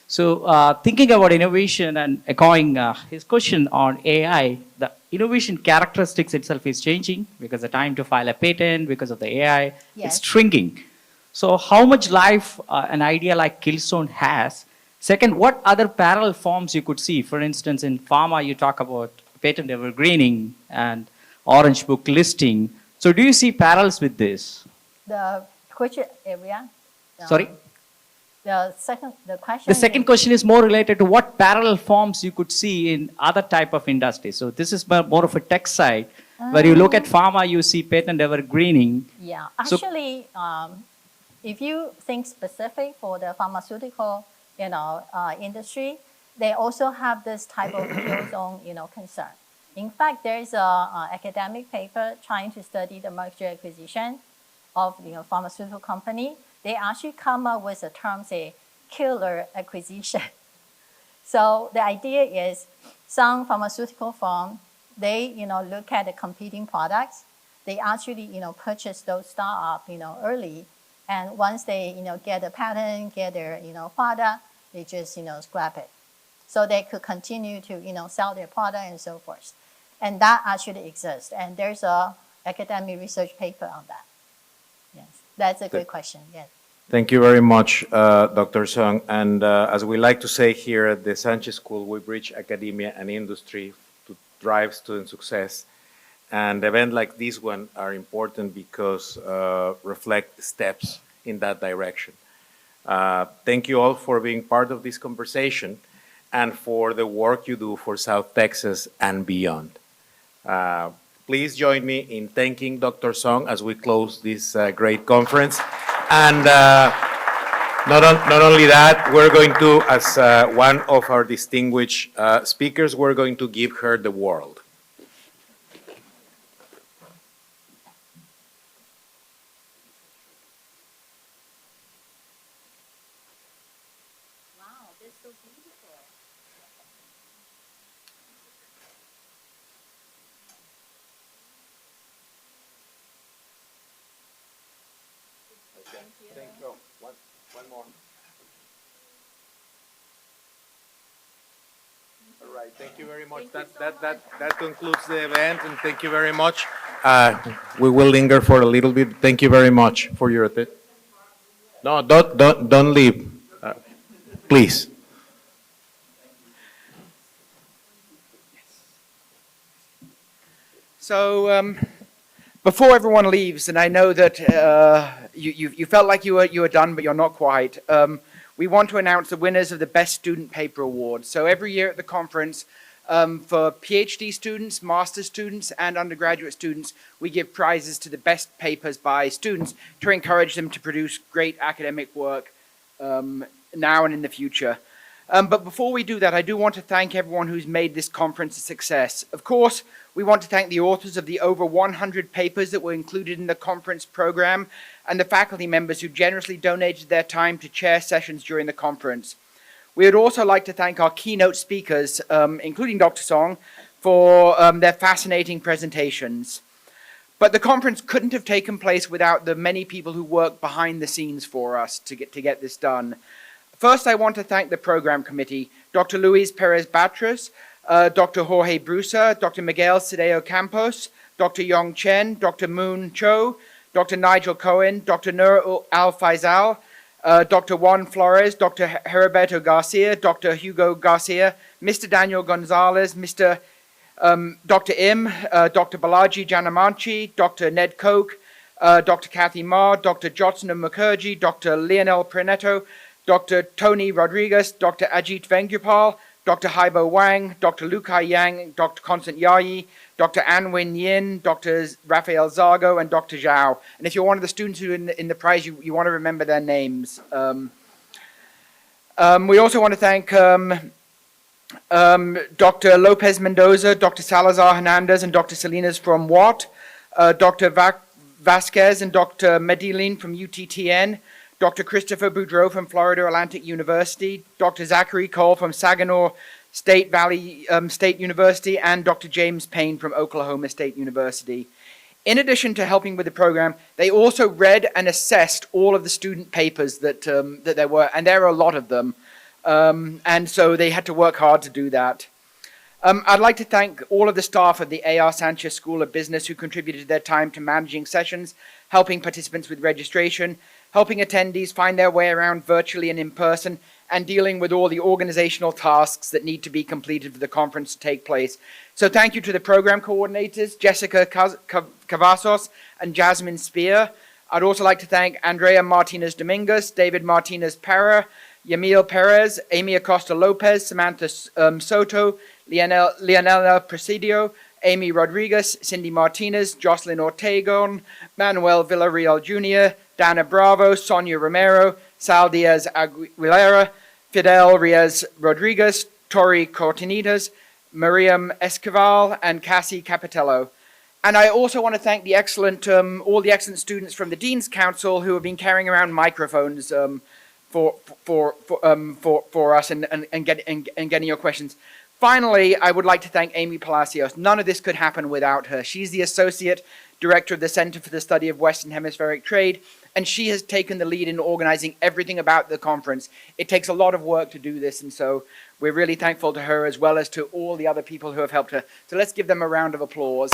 So thinking about innovation and echoing his question on AI, the innovation characteristics itself is changing because the time to file a patent, because of the AI, Yes. it's shrinking. So how much life an idea like Killzone has? Second, what other parallel forms you could see? For instance, in pharma, you talk about patent evergreening and Orange Book listing. So do you see parallels with this? which area? Sorry? The question. The second question is more related to what parallel forms you could see in other type of industries. So this is more of a tech side, where you look at pharma, you see patent evergreening. Yeah, So- actually, if you think specific for the pharmaceutical, industry, they also have this type of kill zone, concern. In fact, there is a academic paper trying to study the merger acquisition of, pharmaceutical company. They actually come up with a term, say, killer acquisition. So the idea is some pharmaceutical firm, they, look at the competing products. They actually, purchase those startup, early. And once they, get a patent, get their, product, they just, scrap it. So they could continue to, sell their product and so forth. And that actually exists. And there's a academic research paper on that. Yes, that's a good question, yes. Thank you very much, Dr. Song. And as we like to say here at the Sanchez School, we bridge academia and industry to drive student success. And events like this one are important because reflect steps in that direction. Thank you all for being part of this conversation and for the work you do for South Texas and beyond. Please join me in thanking Dr. Song as we close this great conference. And not only that, we're going to, as one of our distinguished speakers, we're going to give her the world. Wow, that's so beautiful. Thank you. One more. All right, thank you very much. That concludes the event, and thank you very much. We will linger for a little bit. Thank you very much for your attention. No, don't leave, please. So before everyone leaves, and I know that you felt like you were done, but you're not quite. We want to announce the winners of the Best Student Paper Award. So every year at the conference, for PhD students, master's students, and undergraduate students, we give prizes to the best papers by students to encourage them to produce great academic work now and in the future. But before we do that, I do want to thank everyone who's made this conference a success. Of course, we want to thank the authors of the over 100 papers that were included in the conference program and the faculty members who generously donated their time to chair sessions during the conference. We would also like to thank our keynote speakers, including Dr. Song, for their fascinating presentations. But the conference couldn't have taken place without the many people who worked behind the scenes for us to get this done. First, I want to thank the program committee, Dr. Luis Perez-Batras, Dr. Jorge Brusa, Dr. Miguel Cedeo Campos, Dr. Yong Chen, Dr. Moon Cho, Dr. Nigel Cohen, Dr. Nur Al-Faisal, Dr. Juan Flores, Dr. Heriberto Garcia, Dr. Hugo Garcia, Mr. Daniel Gonzalez, Mr. Dr. Im, Dr. Balaji Janamanchi, Dr. Ned Koch, Dr. Kathy Ma, Dr. Jyotsna Mukherjee, Dr. Lionel Prenetto, Dr. Tony Rodriguez, Dr. Ajit Vengupal, Dr. Haibo Wang, Dr. Lukai Yang, Dr. Constant Yayi, Dr. Anwin Yin, Dr. Rafael Zago, and Dr. Zhao. And if you're one of the students who are in the prize, you want to remember their names. We also want to thank Dr. Lopez Mendoza, Dr. Salazar Hernandez, and Dr. Salinas from Watt, Dr. Vasquez and Dr. Medellin from UTTN, Dr. Christopher Boudreau from Florida Atlantic University, Dr. Zachary Cole from Saginaw State Valley State University, and Dr. James Payne from Oklahoma State University. In addition to helping with the program, they also read and assessed all of the student papers that there were, and there are a lot of them. And so they had to work hard to do that. I'd like to thank all of the staff of the A.R. Sanchez School of Business who contributed their time to managing sessions, helping participants with registration, helping attendees find their way around virtually and in person, and dealing with all the organizational tasks that need to be completed for the conference to take place. So thank you to the program coordinators, Jessica Cavazos and Jasmine Spear. I'd also like to thank Andrea Martinez Dominguez, David Martinez Parra, Yamil Perez, Amy Acosta Lopez, Samantha Soto, Leonela Presidio, Amy Rodriguez, Cindy Martinez, Jocelyn Ortegon, Manuel Villarreal Jr., Dana Bravo, Sonia Romero, Sal Diaz Aguilera, Fidel Riaz Rodriguez, Tori Cortinitas, Miriam Esquivel, and Cassie Capitello. And I also want to thank the excellent, all the excellent students from the Dean's Council who have been carrying around microphones for us and getting your questions. Finally, I would like to thank Amy Palacios. None of this could happen without her. She's the Associate Director of the Center for the Study of Western Hemispheric Trade, and she has taken the lead in organizing everything about the conference. It takes a lot of work to do this, and so we're really thankful to her as well as to all the other people who have helped her. So let's give them a round of applause.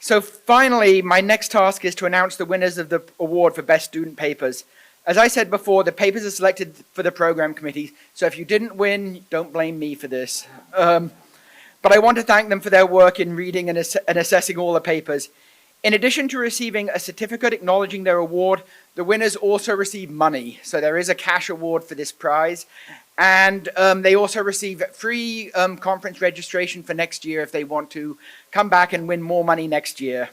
So finally, my next task is to announce the winners of the award for Best Student Papers. As I said before, the papers are selected for the program committee, so if you didn't win, don't blame me for this. But I want to thank them for their work in reading and assessing all the papers. In addition to receiving a certificate acknowledging their award, the winners also receive money. So there is a cash award for this prize. And they also receive free conference registration for next year if they want to come back and win more money next year.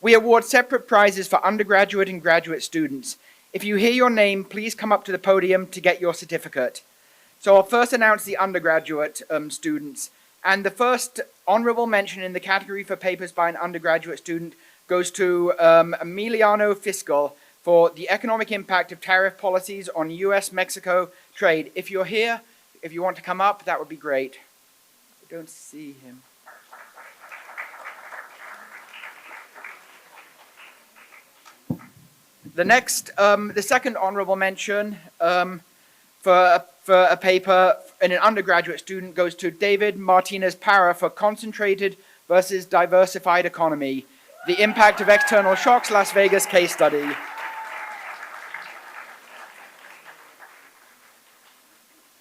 We award separate prizes for undergraduate and graduate students. If you hear your name, please come up to the podium to get your certificate. So I'll first announce the undergraduate students. And the first honorable mention in the category for papers by an undergraduate student goes to Emiliano Fiscal for the economic impact of tariff policies on US-Mexico trade. If you're here, if you want to come up, that would be great. I don't see him. The next, the second honorable mention for a paper in an undergraduate student goes to David Martinez Parra for Concentrated versus Diversified Economy, the Impact of External Shocks, Las Vegas Case Study.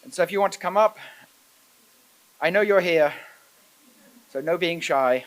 And so if you want to come up, I know you're here, so no being shy.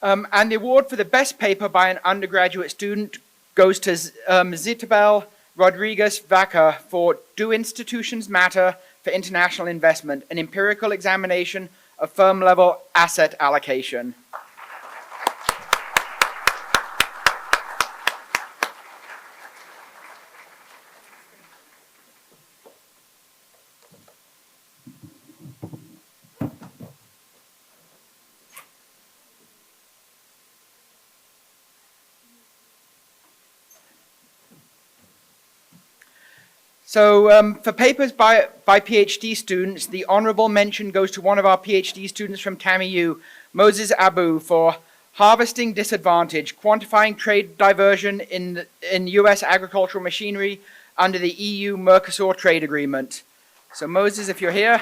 And the award for the best paper by an undergraduate student goes to Zitabel Rodriguez Vaca for Do Institutions Matter for International Investment, an empirical examination of firm-level asset allocation. So for papers by PhD students, the honorable mention goes to one of our PhD students from TAMIU, Moses Abu, for Harvesting Disadvantage, Quantifying Trade Diversion in U.S. Agricultural Machinery under the EU-Mercosur Trade Agreement. So Moses, if you're here.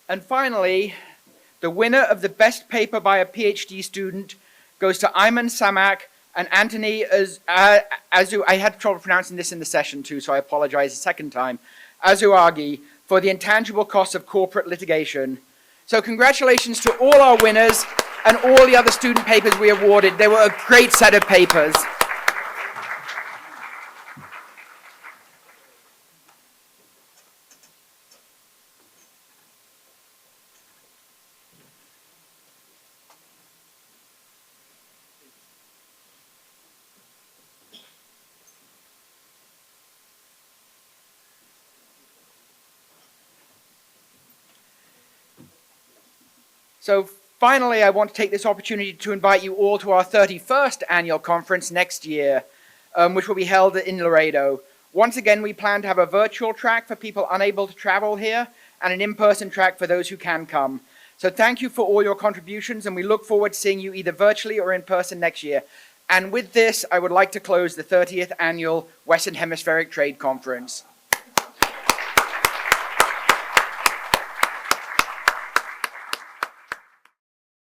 And finally, the winner of the best paper by a PhD student goes to Ayman Samak and Anthony Azu. I had trouble pronouncing this in the session too, so I apologize a second time. Azuagi for the intangible costs of corporate litigation. So congratulations to all our winners and all the other student papers we awarded. They were a great set of papers. So finally, I want to take this opportunity to invite you all to our 31st annual conference next year, which will be held in Laredo. Once again, we plan to have a virtual track for people unable to travel here and an in-person track for those who can come. So thank you for all your contributions, and we look forward to seeing you either virtually or in person next year. And with this, I would like to close the 30th annual Western Hemispheric Trade Conference.